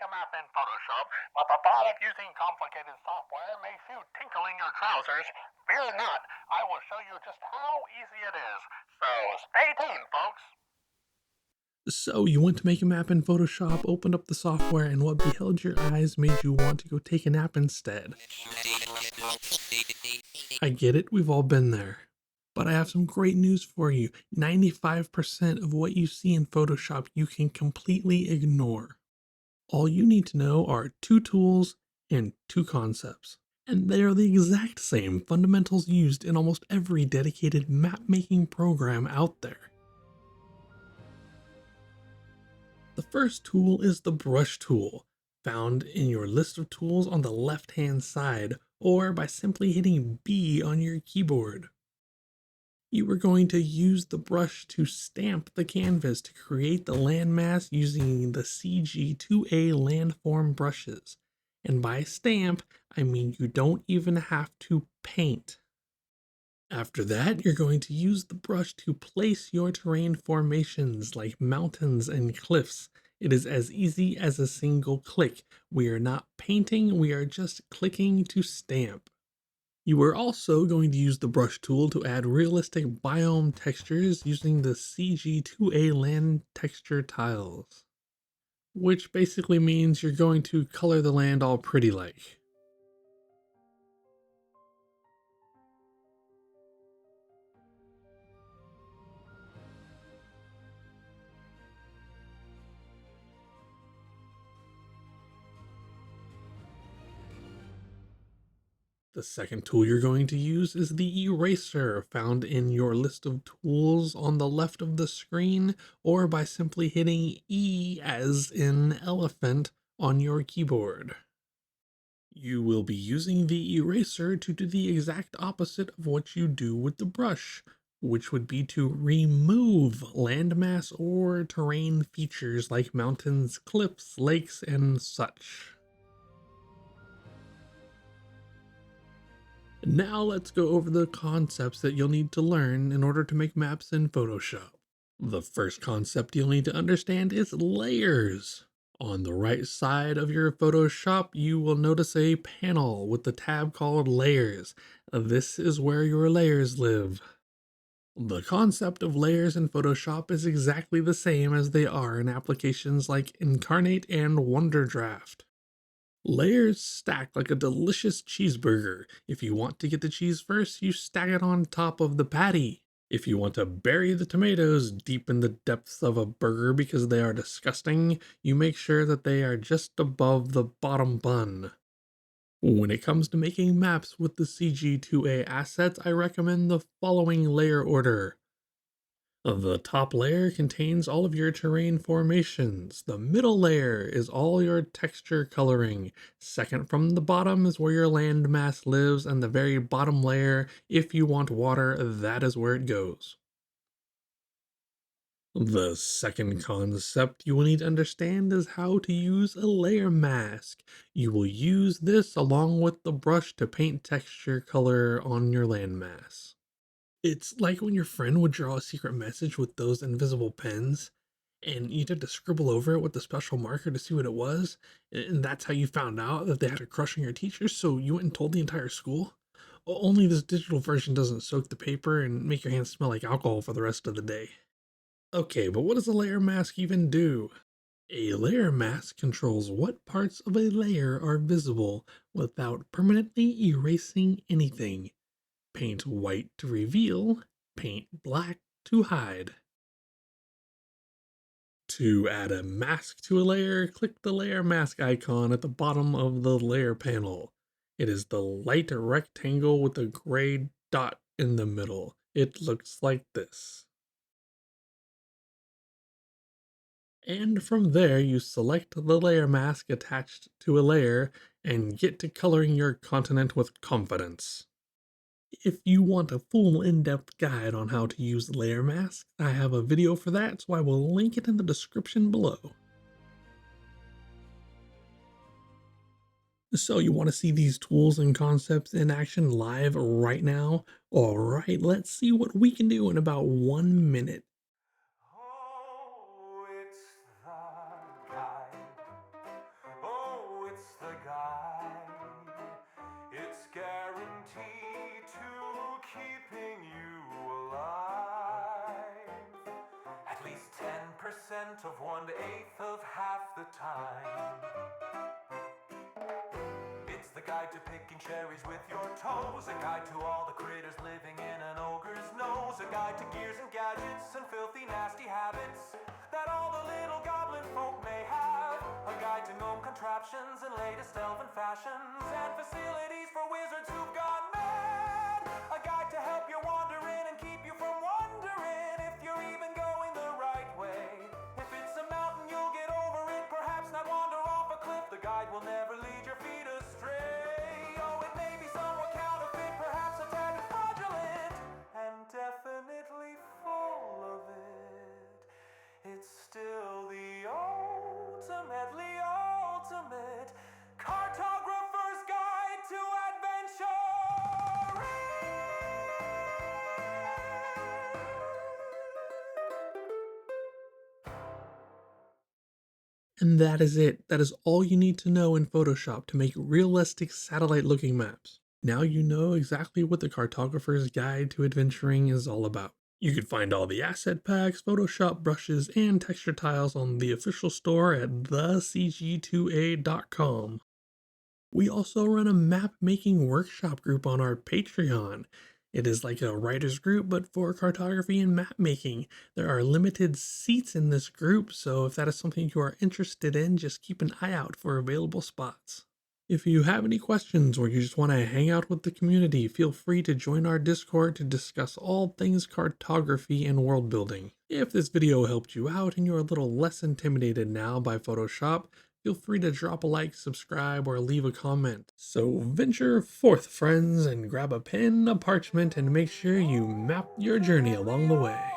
a map in Photoshop, but the thought of using complicated software makes you tinkle in your trousers, fear not. I will show you just how easy it is. So stay tuned, folks. So you went to make a map in Photoshop, opened up the software, and what beheld your eyes made you want to go take a nap instead. I get it, we've all been there. But I have some great news for you. 95% of what you see in Photoshop you can completely ignore. All you need to know are two tools and two concepts. And they are the exact same fundamentals used in almost every dedicated map making program out there. The first tool is the brush tool, found in your list of tools on the left hand side, or by simply hitting B on your keyboard. You are going to use the brush to stamp the canvas to create the landmass using the CG2A landform brushes. And by stamp, I mean you don't even have to paint. After that, you're going to use the brush to place your terrain formations like mountains and cliffs. It is as easy as a single click. We are not painting, we are just clicking to stamp. You are also going to use the brush tool to add realistic biome textures using the CG2A land texture tiles, which basically means you're going to color the land all pretty like. The second tool you're going to use is the eraser, found in your list of tools on the left of the screen, or by simply hitting E as in elephant on your keyboard. You will be using the eraser to do the exact opposite of what you do with the brush, which would be to remove landmass or terrain features like mountains, cliffs, lakes, and such. Now let's go over the concepts that you'll need to learn in order to make maps in Photoshop. The first concept you'll need to understand is layers. On the right side of your Photoshop, you will notice a panel with the tab called Layers. This is where your layers live. The concept of layers in Photoshop is exactly the same as they are in applications like Incarnate and WonderDraft. Layers stack like a delicious cheeseburger. If you want to get the cheese first, you stack it on top of the patty. If you want to bury the tomatoes deep in the depths of a burger because they are disgusting, you make sure that they are just above the bottom bun. When it comes to making maps with the CG2A assets, I recommend the following layer order. The top layer contains all of your terrain formations. The middle layer is all your texture coloring. Second from the bottom is where your landmass lives, and the very bottom layer, if you want water, that is where it goes. The second concept you will need to understand is how to use a layer mask. You will use this along with the brush to paint texture color on your landmass. It's like when your friend would draw a secret message with those invisible pens, and you'd have to scribble over it with the special marker to see what it was, and that's how you found out that they had a crush on your teacher, so you went and told the entire school? Only this digital version doesn't soak the paper and make your hands smell like alcohol for the rest of the day. Okay, but what does a layer mask even do? A layer mask controls what parts of a layer are visible without permanently erasing anything. Paint white to reveal, paint black to hide. To add a mask to a layer, click the layer mask icon at the bottom of the layer panel. It is the light rectangle with a gray dot in the middle. It looks like this. And from there, you select the layer mask attached to a layer and get to coloring your continent with confidence. If you want a full in-depth guide on how to use layer masks, I have a video for that, so I will link it in the description below. So you want to see these tools and concepts in action live right now? Alright, let's see what we can do in about 1 minute. Oh, it's the guy. 1% of 1/8 of half the time. It's the guide to picking cherries with your toes, a guide to all the critters living in an ogre's nose, a guide to gears and gadgets and filthy nasty habits that all the little goblin folk may have, a guide to gnome contraptions and latest elven fashions and facilities for wizards who've gone mad, a guide to help you wander in and keep you from wondering if you're even going the right way. If it's a mountain, you'll get over it, perhaps not wander off a cliff. The guide will never lead your feet astray. Oh, it may be somewhat counterfeit, perhaps a tad fraudulent, and definitely full of it. It's still the ultimately ultimate cartographer's guide to adventure. And that is it. That is all you need to know in Photoshop to make realistic satellite-looking maps. Now you know exactly what the Cartographer's Guide to Adventuring is all about. You can find all the asset packs, Photoshop brushes, and texture tiles on the official store at thecg2a.com. We also run a map making workshop group on our Patreon. It is like a writer's group, but for cartography and map making. There are limited seats in this group, so if that is something you are interested in, just keep an eye out for available spots. If you have any questions or you just want to hang out with the community, feel free to join our Discord to discuss all things cartography and world building. If this video helped you out and you're a little less intimidated now by Photoshop, feel free to drop a like, subscribe, or leave a comment. So venture forth, friends, and grab a pen, a parchment, and make sure you map your journey along the way.